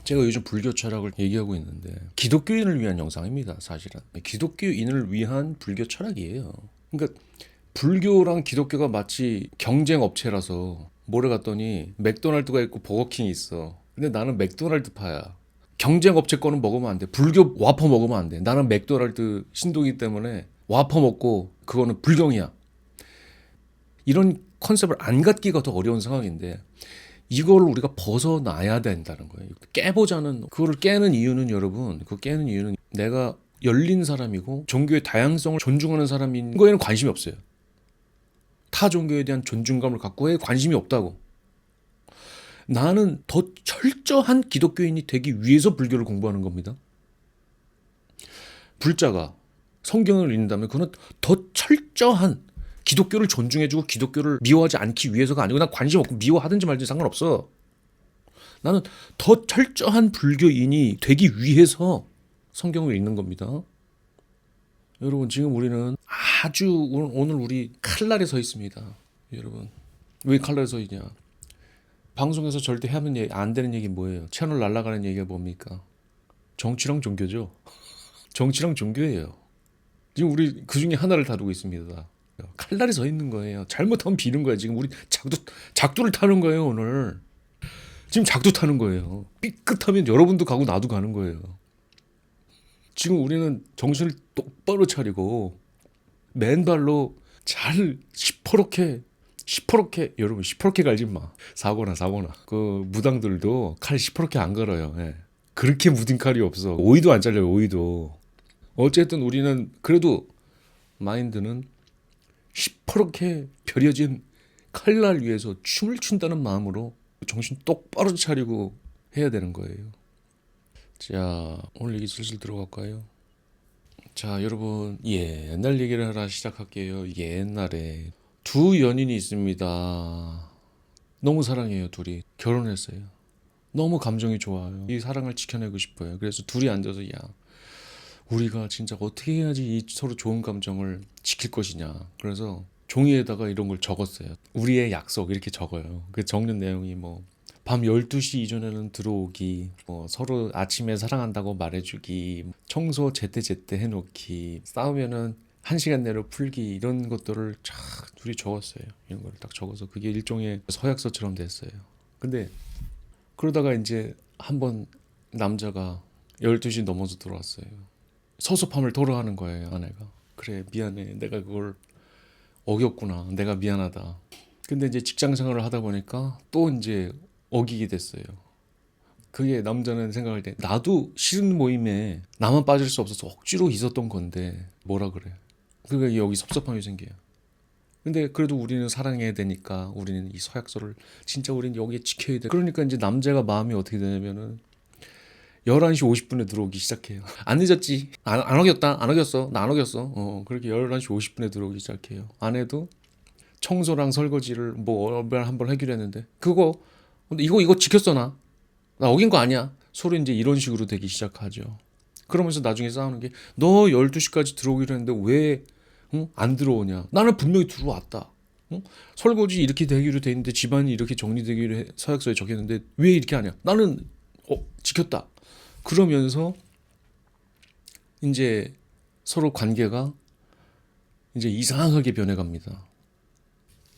제가 요즘 불교 철학을 얘기하고 있는데 기독교인을 위한 영상입니다. 사실은 기독교인을 위한 불교 철학이에요. 그러니까 불교랑 기독교가 마치 경쟁 업체라서 뭐래 갔더니 맥도날드가 있고 버거킹이 있어. 근데 나는 맥도날드파야. 경쟁 업체 거는 먹으면 안 돼. 불교 와퍼 먹으면 안 돼. 나는 맥도날드 신도기 때문에 와퍼 먹고 그거는 불경이야. 이런 컨셉을 안 갖기가 더 어려운 상황인데 이걸 우리가 벗어나야 된다는 거예요. 깨보자는, 그거를 깨는 이유는 여러분, 그 깨는 이유는 내가 열린 사람이고 종교의 다양성을 존중하는 사람인 거에는 관심이 없어요. 타 종교에 대한 존중감을 갖고 해 관심이 없다고. 나는 더 철저한 기독교인이 되기 위해서 불교를 공부하는 겁니다. 불자가 성경을 읽는다면 그건 더 철저한 기독교를 존중해주고 기독교를 미워하지 않기 위해서가 아니고 난 관심 없고 미워하든지 말든지 상관없어. 나는 더 철저한 불교인이 되기 위해서 성경을 읽는 겁니다. 여러분 지금 우리는 아주 오늘 우리 칼날에 서 있습니다. 여러분 왜 칼날에 서 있냐? 방송에서 절대 하면 안 되는 얘기 뭐예요? 채널 날아가는 얘기가 뭡니까? 정치랑 종교죠. 정치랑 종교예요. 지금 우리 그 중에 하나를 다루고 있습니다. 칼날에 서 있는 거예요. 잘못하면 비는 거야. 지금 우리 작두를 타는 거예요 오늘. 지금 작두 타는 거예요. 삐끗하면 여러분도 가고 나도 가는 거예요. 지금 우리는 정신을 똑바로 차리고 맨발로 잘 시퍼렇게 여러분 시퍼렇게 갈지 마. 사고나 그 무당들도 칼 시퍼렇게 안 갈아요. 예. 그렇게 무딘 칼이 없어. 오이도 안 잘려요. 오이도. 어쨌든 우리는 그래도 마인드는 시퍼렇게 벼려진 칼날 위에서 춤을 춘다는 마음으로 정신 똑바로 차리고 해야 되는 거예요. 자, 오늘 얘기 슬슬 들어갈까요? 자, 여러분 옛날 얘기를 하나 시작할게요. 옛날에 두 연인이 있습니다. 너무 사랑해요. 둘이 결혼했어요. 너무 감정이 좋아요. 이 사랑을 지켜내고 싶어요. 그래서 둘이 앉아서 우리가 진짜 어떻게 해야지 이 서로 좋은 감정을 지킬 것이냐. 그래서 종이에다가 이런 걸 적었어요. 우리의 약속 이렇게 적어요. 그 적는 내용이 밤 12시 이전에는 들어오기, 서로 아침에 사랑한다고 말해주기, 청소 제때제때 해놓기, 싸우면은 1시간 내로 풀기, 이런 것들을 쫙 둘이 적었어요. 이런 걸 딱 적어서 그게 일종의 서약서처럼 됐어요. 근데 그러다가 이제 한번 남자가 12시 넘어서 들어왔어요. 섭섭함을 토로하는 거예요, 아내가. 그래, 미안해. 내가 그걸 어겼구나. 내가 미안하다. 근데 이제 직장 생활을 하다 보니까 또 이제 어기게 됐어요. 그게 남자는 생각할 때 나도 싫은 모임에 나만 빠질 수 없어서 억지로 있었던 건데 뭐라 그래. 그러니까 여기 섭섭함이 생겨요. 근데 그래도 우리는 사랑해야 되니까 우리는 이 서약서를 진짜 우리는 여기에 지켜야 돼. 그러니까 이제 남자가 마음이 어떻게 되냐면은 11시 50분에 들어오기 시작해요. 안 늦었지? 안 어겼다? 안 어겼어? 나 안 어겼어? 그렇게 11시 50분에 들어오기 시작해요. 아내도 청소랑 설거지를 한번 하기로 했는데 근데 이거 지켰어 나 어긴 거 아니야. 서로 이제 이런 식으로 되기 시작하죠. 그러면서 나중에 싸우는 게 너 12시까지 들어오기로 했는데 왜 안 들어오냐. 나는 분명히 들어왔다. 설거지 이렇게 되기로 돼 있는데 집안이 이렇게 정리되기로 서약서에 적혔는데 왜 이렇게 하냐. 나는 지켰다. 그러면서 이제 서로 관계가 이제 이상하게 변해갑니다.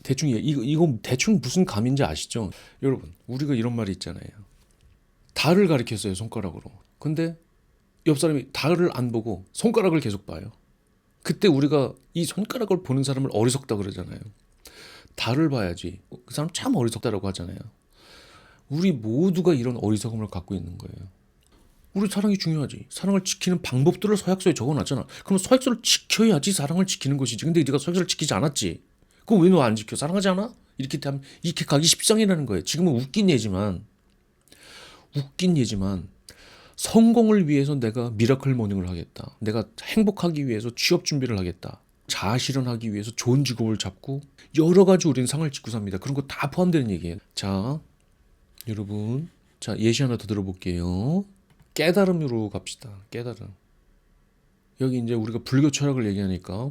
대충 이거 대충 무슨 감인지 아시죠? 여러분 우리가 이런 말이 있잖아요. 달을 가리켰어요 손가락으로. 근데 옆 사람이 달을 안 보고 손가락을 계속 봐요. 그때 우리가 이 손가락을 보는 사람을 어리석다 그러잖아요. 달을 봐야지. 그 사람 참 어리석다라고 하잖아요. 우리 모두가 이런 어리석음을 갖고 있는 거예요. 우리 사랑이 중요하지. 사랑을 지키는 방법들을 서약서에 적어놨잖아. 그럼 서약서를 지켜야지 사랑을 지키는 것이지. 근데 네가 서약서를 지키지 않았지. 그럼 왜 너 안 지켜? 사랑하지 않아? 이렇게 가기 십상이라는 거예요. 지금은 웃긴 예지만 성공을 위해서 내가 미라클 모닝을 하겠다. 내가 행복하기 위해서 취업 준비를 하겠다. 자아 실현하기 위해서 좋은 직업을 잡고 여러 가지 우리는 상을 짓고 삽니다. 그런 거 다 포함되는 얘기예요. 자, 여러분. 자, 예시 하나 더 들어볼게요. 깨달음으로 갑시다. 깨달음. 여기 이제 우리가 불교 철학을 얘기하니까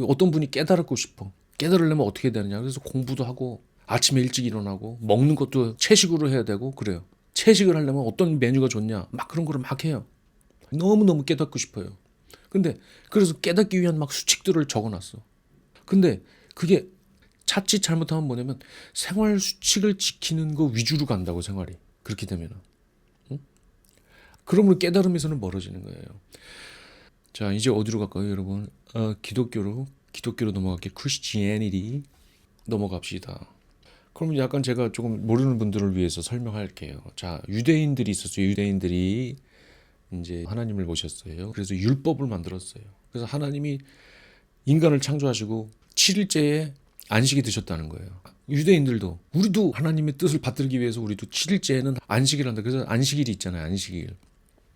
어떤 분이 깨달고 싶어. 깨달으려면 어떻게 해야 되느냐. 그래서 공부도 하고 아침에 일찍 일어나고 먹는 것도 채식으로 해야 되고 그래요. 채식을 하려면 어떤 메뉴가 좋냐 막 그런 거를 막 해요. 너무너무 깨닫고 싶어요. 근데 그래서 깨닫기 위한 막 수칙들을 적어놨어. 근데 그게 자칫 잘못하면 뭐냐면 생활 수칙을 지키는 거 위주로 간다고 생활이. 그렇게 되면은. 응? 그러면 깨달음에서는 멀어지는 거예요. 자, 이제 어디로 갈까요, 여러분? 기독교로 넘어갈게요. Christianity 넘어갑시다. 그럼 약간 제가 조금 모르는 분들을 위해서 설명할게요. 자, 유대인들이 있었어요. 유대인들이 이제 하나님을 모셨어요. 그래서 율법을 만들었어요. 그래서 하나님이 인간을 창조하시고 7일째에 안식이 드셨다는 거예요. 유대인들도 우리도 하나님의 뜻을 받들기 위해서 우리도 7일째에는 안식일 한다. 그래서 안식일이 있잖아요. 안식일.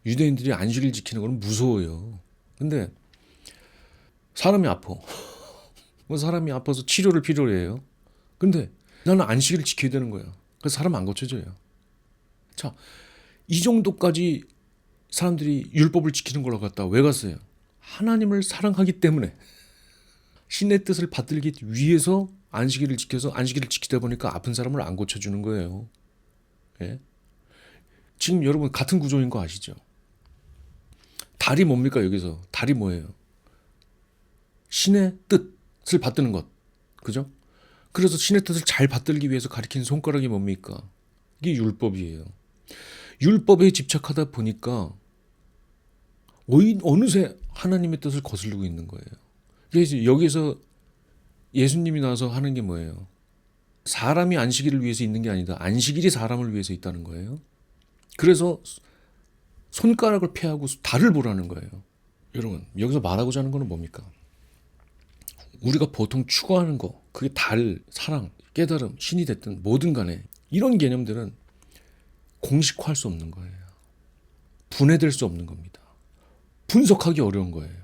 유대인들이 안식일 지키는 건 무서워요. 근데 사람이 아파. 사람이 아파서 치료를 필요로 해요. 근데 나는 안식일을 지켜야 되는 거야. 그래서 사람 안 고쳐져요. 자, 이 정도까지 사람들이 율법을 지키는 걸로 갔다. 왜 갔어요? 하나님을 사랑하기 때문에. 신의 뜻을 받들기 위해서 안식일을 지켜서 안식일을 지키다 보니까 아픈 사람을 안 고쳐주는 거예요. 예? 지금 여러분 같은 구조인 거 아시죠? 달이 뭡니까 여기서? 달이 뭐예요? 신의 뜻을 받드는 것. 그죠? 그래서 신의 뜻을 잘 받들기 위해서 가리킨 손가락이 뭡니까? 이게 율법이에요. 율법에 집착하다 보니까 어느새 하나님의 뜻을 거스르고 있는 거예요. 그래서 여기서 예수님이 나와서 하는 게 뭐예요? 사람이 안식일을 위해서 있는 게 아니다. 안식일이 사람을 위해서 있다는 거예요. 그래서 손가락을 폐하고 달을 보라는 거예요. 여러분, 여기서 말하고자 하는 거는 뭡니까? 우리가 보통 추구하는 거, 그게 달, 사랑, 깨달음, 신이 됐든 뭐든 간에 이런 개념들은 공식화할 수 없는 거예요. 분해될 수 없는 겁니다. 분석하기 어려운 거예요.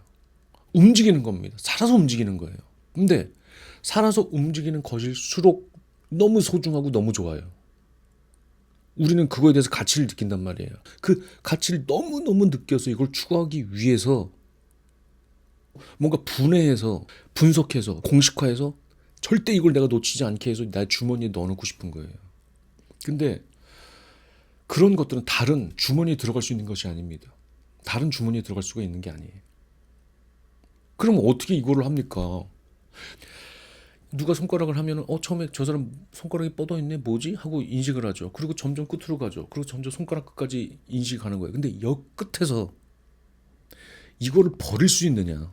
움직이는 겁니다. 살아서 움직이는 거예요. 근데 살아서 움직이는 것일수록 너무 소중하고 너무 좋아요. 우리는 그거에 대해서 가치를 느낀단 말이에요. 그 가치를 너무너무 느껴서 이걸 추구하기 위해서 뭔가 분해해서 분석해서 공식화해서 절대 이걸 내가 놓치지 않게 해서 내 주머니에 넣어놓고 싶은 거예요. 근데 그런 것들은 다른 주머니에 들어갈 수 있는 것이 아닙니다. 다른 주머니에 들어갈 수가 있는 게 아니에요. 그럼 어떻게 이거를 합니까? 누가 손가락을 하면 처음에 저 사람 손가락이 뻗어 있네 뭐지? 하고 인식을 하죠. 그리고 점점 끝으로 가죠. 그리고 점점 손가락 끝까지 인식하는 거예요. 근데 여 끝에서 이거를 버릴 수 있느냐?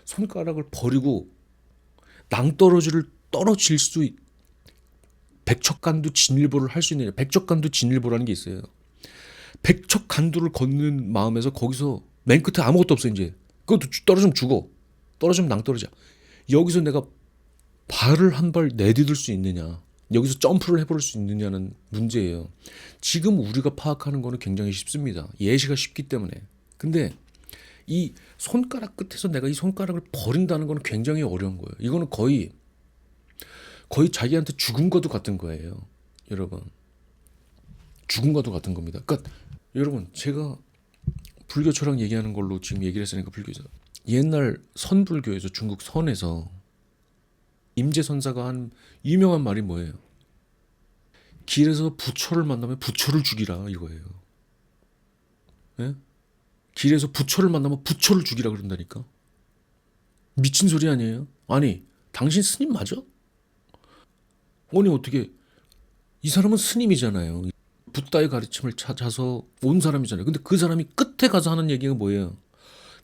손가락을 버리고 낭떠러지를 떨어질 수 백척간두 진일보를 할 수 있느냐? 백척간두 진일보라는 게 있어요. 백척간두를 걷는 마음에서 거기서 맨 끝에 아무것도 없어 이제. 그것도 떨어지면 죽어. 떨어지면 낭떠러지야. 여기서 내가 발을 한 발 내디딜 수 있느냐, 여기서 점프를 해버릴 수 있느냐는 문제예요. 지금 우리가 파악하는 거는 굉장히 쉽습니다. 예시가 쉽기 때문에. 근데 이 손가락 끝에서 내가 이 손가락을 버린다는 거는 굉장히 어려운 거예요. 이거는 거의 자기한테 죽음과도 같은 거예요. 여러분, 죽음과도 같은 겁니다. 그러니까 여러분, 제가 불교처럼 얘기하는 걸로 지금 얘기를 했으니까 불교에서 옛날 선불교에서 중국 선에서 임재선사가 한 유명한 말이 뭐예요? 길에서 부처를 만나면 부처를 죽이라 이거예요. 예? 길에서 부처를 만나면 부처를 죽이라 그런다니까. 미친 소리 아니에요? 아니, 당신 스님 맞아? 아니 어떻게, 이 사람은 스님이잖아요. 붓다의 가르침을 찾아서 온 사람이잖아요. 근데 그 사람이 끝에 가서 하는 얘기가 뭐예요?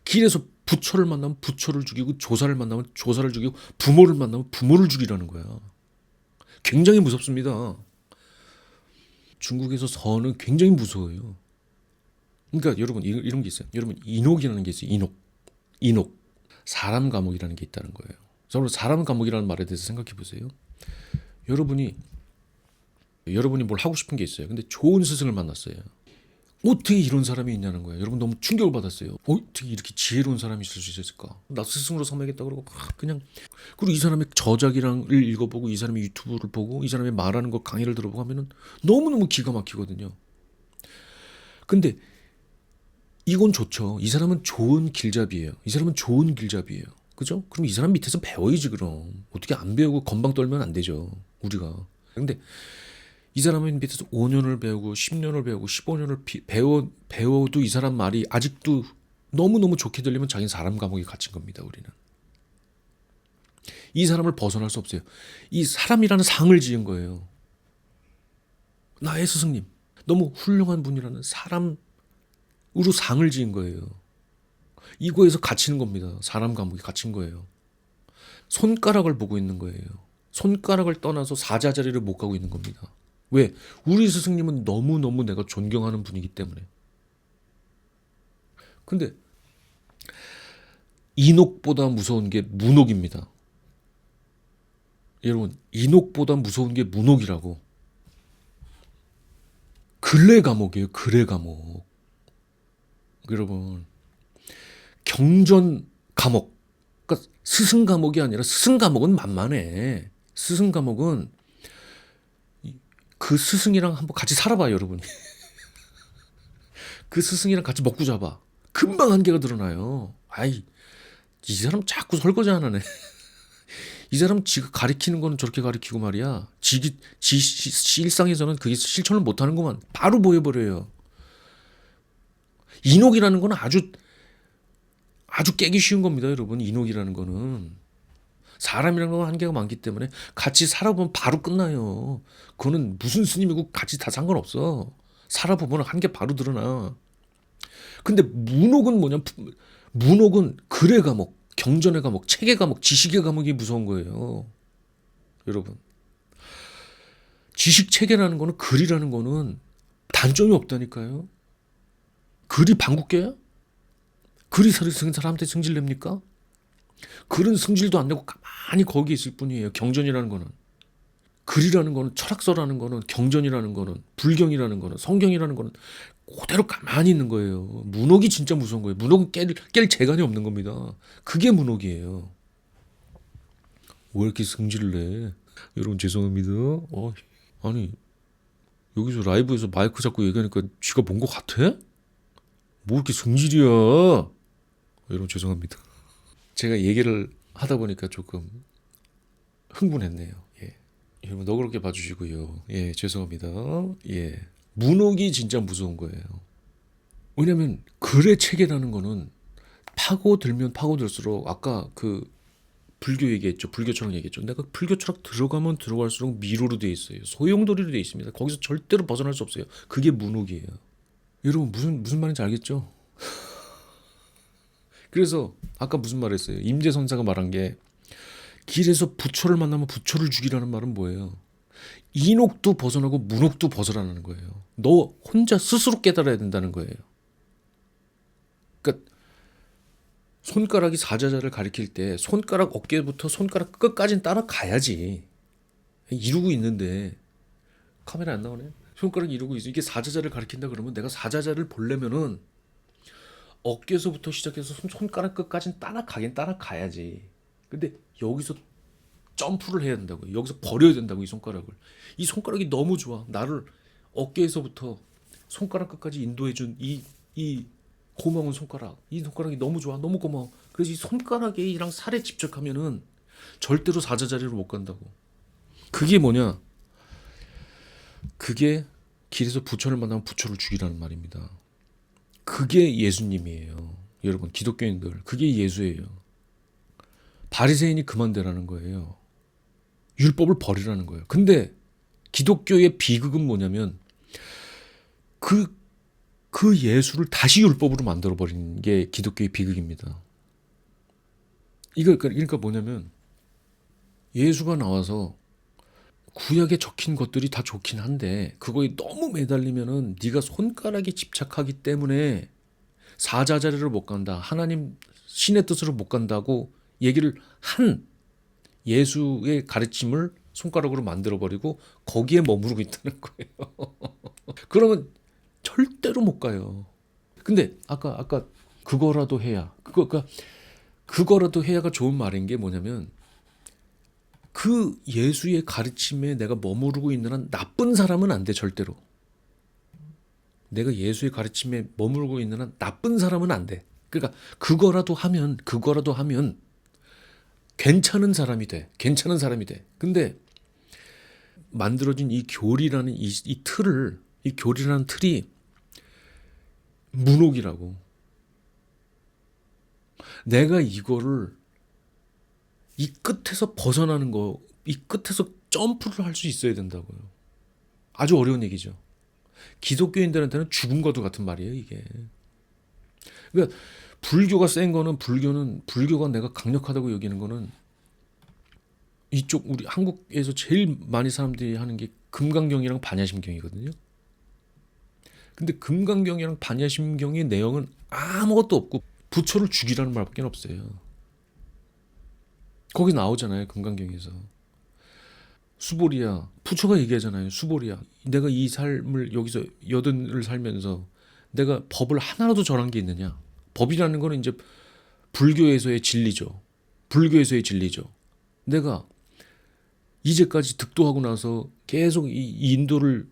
길에서 부처를 만나면 부처를 죽이고 조사를 만나면 조사를 죽이고 부모를 만나면 부모를 죽이라는 거야. 굉장히 무섭습니다. 중국에서 선은 굉장히 무서워요. 그러니까 여러분 이런 게 있어요. 여러분 인옥이라는 게 있어요. 인옥. 사람 감옥이라는 게 있다는 거예요. 저는 사람 감옥이라는 말에 대해서 생각해 보세요. 여러분이 뭘 하고 싶은 게 있어요. 근데 좋은 스승을 만났어요. 어떻게 이런 사람이 있냐는 거예요. 여러분 너무 충격을 받았어요. 어떻게 이렇게 지혜로운 사람이 있을 수 있을까? 나 스승으로 삼아야겠다 그러고 그냥, 그리고 이 사람의 저작이랑을 읽어보고 이 사람의 유튜브를 보고 이 사람의 말하는 거 강의를 들어보고 하면은 너무너무 기가 막히거든요. 근데 이건 좋죠. 이 사람은 좋은 길잡이에요. 이 사람은 좋은 길잡이에요. 그죠? 그럼 이 사람 밑에서 배워야지 그럼. 어떻게 안 배우고 건방 떨면 안 되죠. 우리가. 근데 이 사람은 밑에서 5년을 배우고 10년을 배우고 15년을 배워도 이 사람 말이 아직도 너무너무 좋게 들리면 자기는 사람 감옥에 갇힌 겁니다. 우리는. 이 사람을 벗어날 수 없어요. 이 사람이라는 상을 지은 거예요. 나의 스승님, 너무 훌륭한 분이라는 사람으로 상을 지은 거예요. 이거에서 갇히는 겁니다. 사람 감옥에 갇힌 거예요. 손가락을 보고 있는 거예요. 손가락을 떠나서 사자자리를 못 가고 있는 겁니다. 왜? 우리 스승님은 너무너무 내가 존경하는 분이기 때문에. 근데 인옥보다 무서운 게 문옥입니다. 여러분, 인옥보다 무서운 게 문옥이라고. 근래 감옥이에요. 근래 감옥. 여러분, 경전 감옥. 그러니까 스승 감옥이 아니라, 스승 감옥은 만만해. 스승 감옥은 그 스승이랑 한번 같이 살아봐요, 여러분이. 그 스승이랑 같이 먹고 자봐. 금방 한계가 드러나요. 아이, 이 사람 자꾸 설거지 안 하네. 이 사람 지가 가리키는 거는 저렇게 가리키고 말이야. 일상에서는 그게 실천을 못하는 것만 바로 보여버려요. 인옥이라는 거는 아주 깨기 쉬운 겁니다, 여러분. 인옥이라는 거는. 사람이라는 건 한계가 많기 때문에 같이 살아보면 바로 끝나요. 그거는 무슨 스님이고 같이 다 상관없어. 살아보면 한계 바로 드러나. 근데 문옥은 뭐냐? 문옥은 글의 감옥, 경전의 감옥, 책의 감옥, 지식의 감옥이 무서운 거예요. 여러분. 지식 체계라는 거는, 글이라는 거는 단점이 없다니까요. 글이 방귀깨야? 글이 사람한테 승질 냅니까? 글은 승질도 안 내고 가만히 거기 있을 뿐이에요. 경전이라는 거는. 글이라는 거는, 철학서라는 거는, 경전이라는 거는, 불경이라는 거는, 성경이라는 거는 그대로 가만히 있는 거예요. 문옥이 진짜 무서운 거예요. 문옥은 깰 재간이 없는 겁니다. 그게 문옥이에요. 왜 이렇게 승질을 내? 여러분 죄송합니다. 아니 여기서 라이브에서 마이크 잡고 얘기하니까 쥐가 뭔 것 같아? 뭐 이렇게 승질이야? 여러분 죄송합니다. 제가 얘기를 하다 보니까 조금 흥분했네요. 예. 여러분 너그럽게 봐주시고요. 예, 죄송합니다. 예. 문옥이 진짜 무서운 거예요. 왜냐면 글의 체계라는 거는 파고들면 파고들수록, 아까 그 불교 얘기했죠. 불교 철학 얘기했죠. 내가 불교 철학 들어가면 들어갈수록 미로로 돼 있어요. 소용돌이로 돼 있습니다. 거기서 절대로 벗어날 수 없어요. 그게 문옥이에요. 여러분 무슨 말인지 알겠죠? 그래서 아까 무슨 말 했어요? 임재선사가 말한 게, 길에서 부처를 만나면 부처를 죽이라는 말은 뭐예요? 인옥도 벗어나고 문옥도 벗어나는 거예요. 너 혼자 스스로 깨달아야 된다는 거예요. 그러니까 손가락이 사자자를 가리킬 때 손가락 어깨부터 손가락 끝까지는 따라가야지. 이루고 있는데 카메라 안 나오네. 손가락이 이루고 있어. 이게 사자자를 가리킨다 그러면 내가 사자자를 보려면은 어깨에서부터 시작해서 손가락 끝까지는 따라가야지. 근데 여기서 점프를 해야 된다고요. 여기서 버려야 된다고, 이 손가락을. 이 손가락이 너무 좋아. 나를 어깨에서부터 손가락 끝까지 인도해준 이 고마운 손가락. 이 손가락이 너무 좋아. 너무 고마워. 그래서 이 손가락이랑 살에 집착하면은 절대로 사자자리를 못 간다고. 그게 뭐냐? 그게 길에서 부처를 만나면 부처를 죽이라는 말입니다. 그게 예수님이에요. 여러분 기독교인들, 그게 예수예요. 바리새인이 그만 되라는 거예요. 율법을 버리라는 거예요. 근데 기독교의 비극은 뭐냐면 그 예수를 다시 율법으로 만들어버린 게 기독교의 비극입니다. 그러니까 뭐냐면, 예수가 나와서 구약에 적힌 것들이 다 좋긴 한데 그거에 너무 매달리면은 네가 손가락에 집착하기 때문에 사자자리를 못 간다, 하나님 신의 뜻으로 못 간다고 얘기를 한 예수의 가르침을 손가락으로 만들어버리고 거기에 머무르고 있다는 거예요. 그러면 절대로 못 가요. 근데 아까 그거라도 해야, 그거라도 해야가 좋은 말인 게 뭐냐면, 그 예수의 가르침에 내가 머무르고 있는 한 나쁜 사람은 안 돼, 절대로. 내가 예수의 가르침에 머무르고 있는 한 나쁜 사람은 안 돼. 그러니까 그거라도 하면 괜찮은 사람이 돼. 근데 만들어진 이 교리라는 이 틀을, 이 교리라는 틀이 문옥이라고. 내가 이거를 이 끝에서 벗어나는 거, 이 끝에서 점프를 할 수 있어야 된다고요. 아주 어려운 얘기죠. 기독교인들한테는 죽음과도 같은 말이에요, 이게. 그러니까 불교가 센 거는, 불교가 내가 강력하다고 여기는 거는 이쪽 우리 한국에서 제일 많이 사람들이 하는 게 금강경이랑 반야심경이거든요. 근데 금강경이랑 반야심경의 내용은 아무것도 없고 부처를 죽이라는 말밖에 없어요. 거기 나오잖아요, 금강경에서. 수보리야, 부처가 얘기하잖아요. 수보리야, 내가 이 삶을 여기서 여든을 살면서 내가 법을 하나라도 전한 게 있느냐. 법이라는 거는 이제 불교에서의 진리죠. 불교에서의 진리죠. 내가 이제까지 득도하고 나서 계속 이 인도를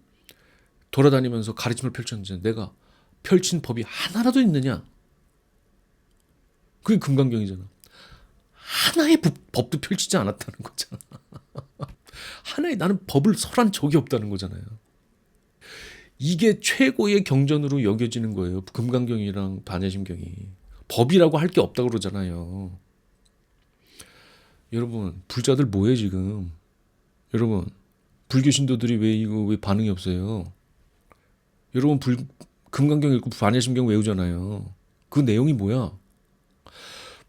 돌아다니면서 가르침을 펼쳤는데 내가 펼친 법이 하나라도 있느냐. 그게 금강경이잖아. 하나의 법도 펼치지 않았다는 거잖아. 하나의, 나는 법을 설한 적이 없다는 거잖아요. 이게 최고의 경전으로 여겨지는 거예요. 금강경이랑 반야심경이. 법이라고 할 게 없다고 그러잖아요. 여러분, 불자들 뭐해 지금? 여러분, 불교 신도들이 왜 반응이 없어요? 여러분, 금강경 읽고 반야심경 외우잖아요. 그 내용이 뭐야?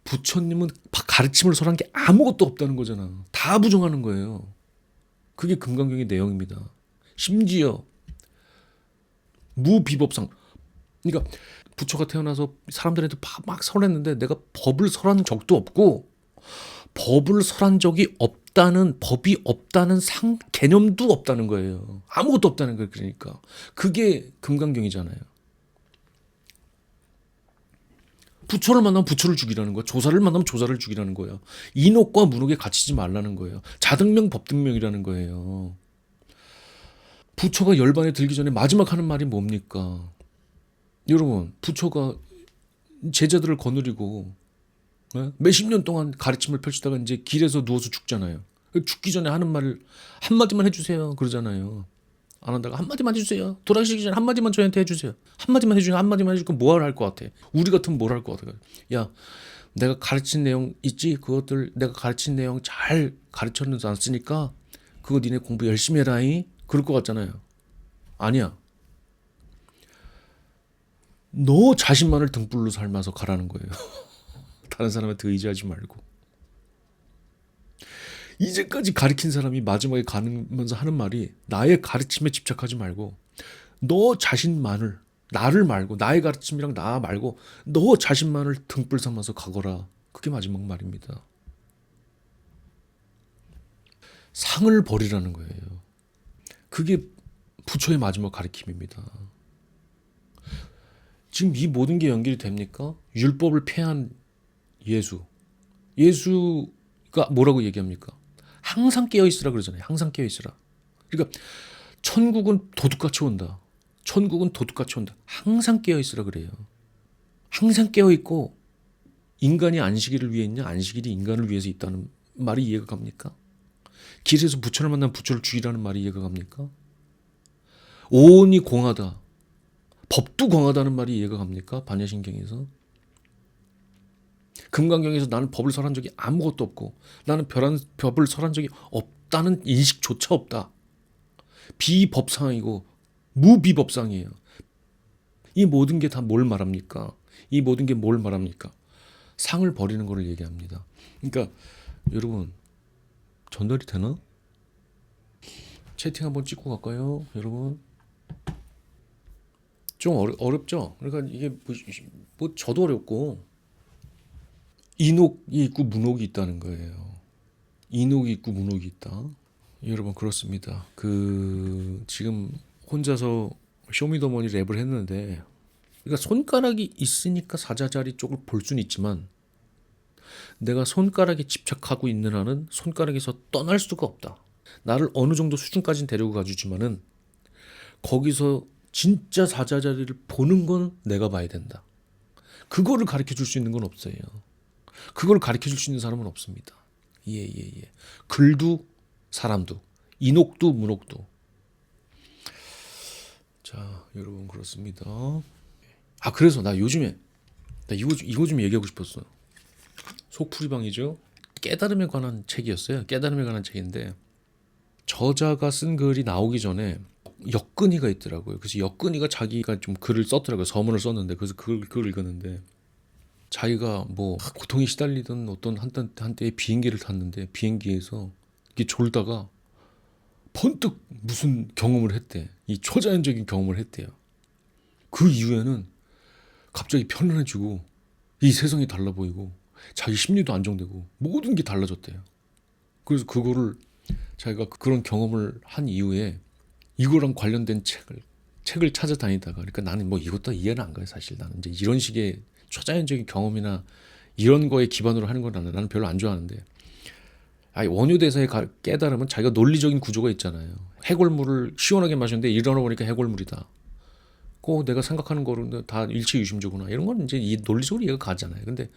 부처님은 가르침을 설한 게 아무것도 없다는 거잖아. 다 부정하는 거예요. 그게 금강경의 내용입니다. 심지어 무비법상, 그러니까 부처가 태어나서 사람들한테 막 설했는데 내가 법을 설한 적도 없고 법을 설한 적이 없다는, 법이 없다는 개념도 없다는 거예요. 아무것도 없다는 거예요. 그러니까 그게 금강경이잖아요. 부처를 만나면 부처를 죽이라는 거야. 조사를 만나면 조사를 죽이라는 거야. 인옥과 문옥에 갇히지 말라는 거예요. 자등명 법등명이라는 거예요. 부처가 열반에 들기 전에 마지막 하는 말이 뭡니까? 여러분, 부처가 제자들을 거느리고 몇십 년 동안 가르침을 펼치다가 이제 길에서 누워서 죽잖아요. 죽기 전에 하는 말을 한마디만 해주세요 그러잖아요. 안 한다가 한마디만 해주세요. 돌아가시기 전에 한마디만 저한테 해주세요. 한마디만 해주세요. 한마디만 해주고 뭘 할 것 같아? 우리 같으면 뭘 할 것 같아? 야, 내가 가르친 내용 있지? 그것들 내가 가르친 내용 잘 가르쳤는지 그거 니네 공부 열심히 해라잉. 그럴 것 같잖아요. 아니야. 너 자신만을 등불로 삶아서 가라는 거예요. 다른 사람한테 의지하지 말고. 이제까지 가르친 사람이 마지막에 가면서 하는 말이, 나의 가르침에 집착하지 말고 너 자신만을, 나를 말고, 나의 가르침이랑 나 말고 너 자신만을 등불 삼아서 가거라. 그게 마지막 말입니다. 상을 버리라는 거예요. 그게 부처의 마지막 가르침입니다. 지금 이 모든 게 연결이 됩니까? 율법을 폐한 예수가 뭐라고 얘기합니까? 항상 깨어있으라 그러잖아요. 항상 깨어있으라. 그러니까 천국은 도둑같이 온다. 천국은 도둑같이 온다. 항상 깨어있으라 그래요. 항상 깨어있고, 인간이 안식일을 위해 있냐? 안식일이 인간을 위해서 있다는 말이 이해가 갑니까? 길에서 부처를 만나면 부처를 죽이라는 말이 이해가 갑니까? 오온이 공하다. 법도 공하다는 말이 이해가 갑니까? 반야심경에서. 금강경에서 나는 법을 설한 적이 아무것도 없고 나는 법을 설한 적이 없다는 인식조차 없다. 비법상이고 무비법상이에요. 이 모든 게 다 뭘 말합니까? 이 모든 게 뭘 말합니까? 상을 버리는 것을 얘기합니다. 그러니까 여러분, 전달이 되나? 채팅 한번 찍고 갈까요? 여러분, 좀 어렵죠? 그러니까 이게 뭐 저도 어렵고, 인옥이 있고 문옥이 있다는 거예요. 인옥이 있고 문옥이 있다. 여러분, 그렇습니다. 지금 혼자서 쇼미더머니 랩을 했는데, 그러니까 손가락이 있으니까 사자자리 쪽을 볼 수는 있지만 내가 손가락에 집착하고 있는 한은 손가락에서 떠날 수가 없다. 나를 어느 정도 수준까지는 데리고 가주지만은 거기서 진짜 사자자리를 보는 건 내가 봐야 된다. 그거를 가르쳐 줄 수 있는 건 없어요. 그걸 가르쳐 줄 수 있는 사람은 없습니다. 예. 글도 사람도 인옥도 문옥도. 자, 여러분 그렇습니다. 아, 그래서 나 요즘에 나 이거 좀 얘기하고 싶었어. 속풀이방이죠. 깨달음에 관한 책이었어요. 깨달음에 관한 책인데 저자가 쓴 글이 나오기 전에 역근이가 있더라고요. 그래서 역근이가 자기가 좀 글을 썼더라고요. 서문을 썼는데 그래서 그걸 읽었는데 자기가 뭐 고통에 시달리던 어떤 한때의 비행기를 탔는데 비행기에서 이렇게 졸다가 번뜩 무슨 경험을 했대. 이 초자연적인 경험을 했대요. 그 이후에는 갑자기 편안해지고 이 세상이 달라 보이고 자기 심리도 안정되고 모든 게 달라졌대요. 그래서 그거를 자기가 그런 경험을 한 이후에 이거랑 관련된 책을 찾아다니다가 그러니까 나는 뭐 이것도 이해는 안 가요. 사실 나는 이제 이런 식의 초자연적인 경험이나 이런 거에 기반으로 하는 건 나는 별로 안 좋아하는데 아니 원효대사의 깨달음은 자기가 논리적인 구조가 있잖아요. 해골물을 시원하게 마셨는데 일어나 보니까 해골물이다. 꼭 내가 생각하는 거는 다 일체유심조구나. 이런 건 이제 이 논리적으로 이해가 가잖아요. 근데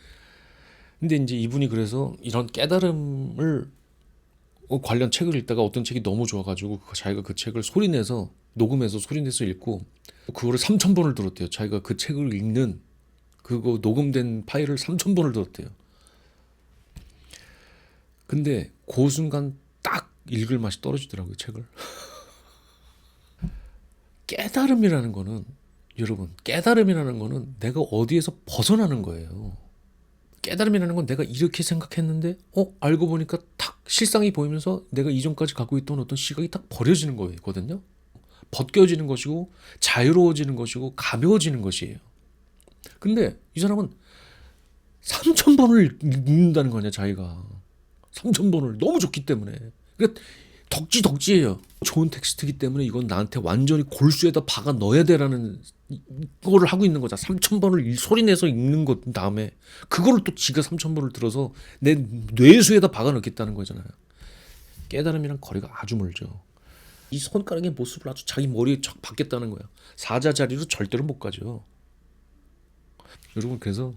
이제 이분이 그래서 이런 깨달음을 관련 책을 읽다가 어떤 책이 너무 좋아가지고 자기가 그 책을 소리내서 녹음해서 소리내서 읽고 그거를 3,000번을 들었대요. 자기가 그 책을 읽는 그거 녹음된 파일을 3,000번을 들었대요. 근데 그 순간 딱 읽을 맛이 떨어지더라고요. 책을. 깨달음이라는 거는 여러분 깨달음이라는 거는 내가 어디에서 벗어나는 거예요. 깨달음이라는 건 내가 이렇게 생각했는데 알고 보니까 탁 실상이 보이면서 내가 이전까지 갖고 있던 어떤 시각이 딱 버려지는 거거든요. 벗겨지는 것이고 자유로워지는 것이고 가벼워지는 것이에요. 근데 이 사람은 3,000번을 읽는다는 거냐 자기가. 3,000번을 너무 좋기 때문에. 그러니까 덕지덕지예요. 좋은 텍스트이기 때문에 이건 나한테 완전히 골수에다 박아 넣어야 되라는 거를 하고 있는 거잖아. 3,000번을 소리내서 읽는 것 다음에 그거를 또 지가 3,000번을 들어서 내 뇌수에다 박아 넣겠다는 거잖아요. 깨달음이랑 거리가 아주 멀죠. 이 손가락의 모습을 아주 자기 머리에 척 박겠다는 거야. 사자 자리로 절대로 못 가죠. 여러분 그래서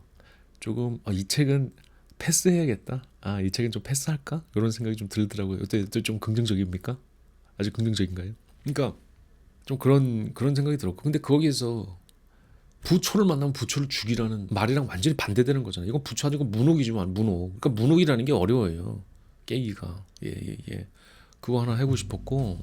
조금 이 책은 패스해야겠다. 이 책은 좀 패스할까? 이런 생각이 좀 들더라고요. 어때 좀 긍정적입니까? 아주 긍정적인가요? 그러니까 좀 그런 생각이 들었고 근데 거기에서 부초를 만나면 부초를 죽이라는 말이랑 완전히 반대되는 거잖아요. 이건 부초 아니고 문옥이지만 문옥. 그러니까 문옥이라는 게 어려워요. 깨기가. 예. 그거 하나 해보고 싶었고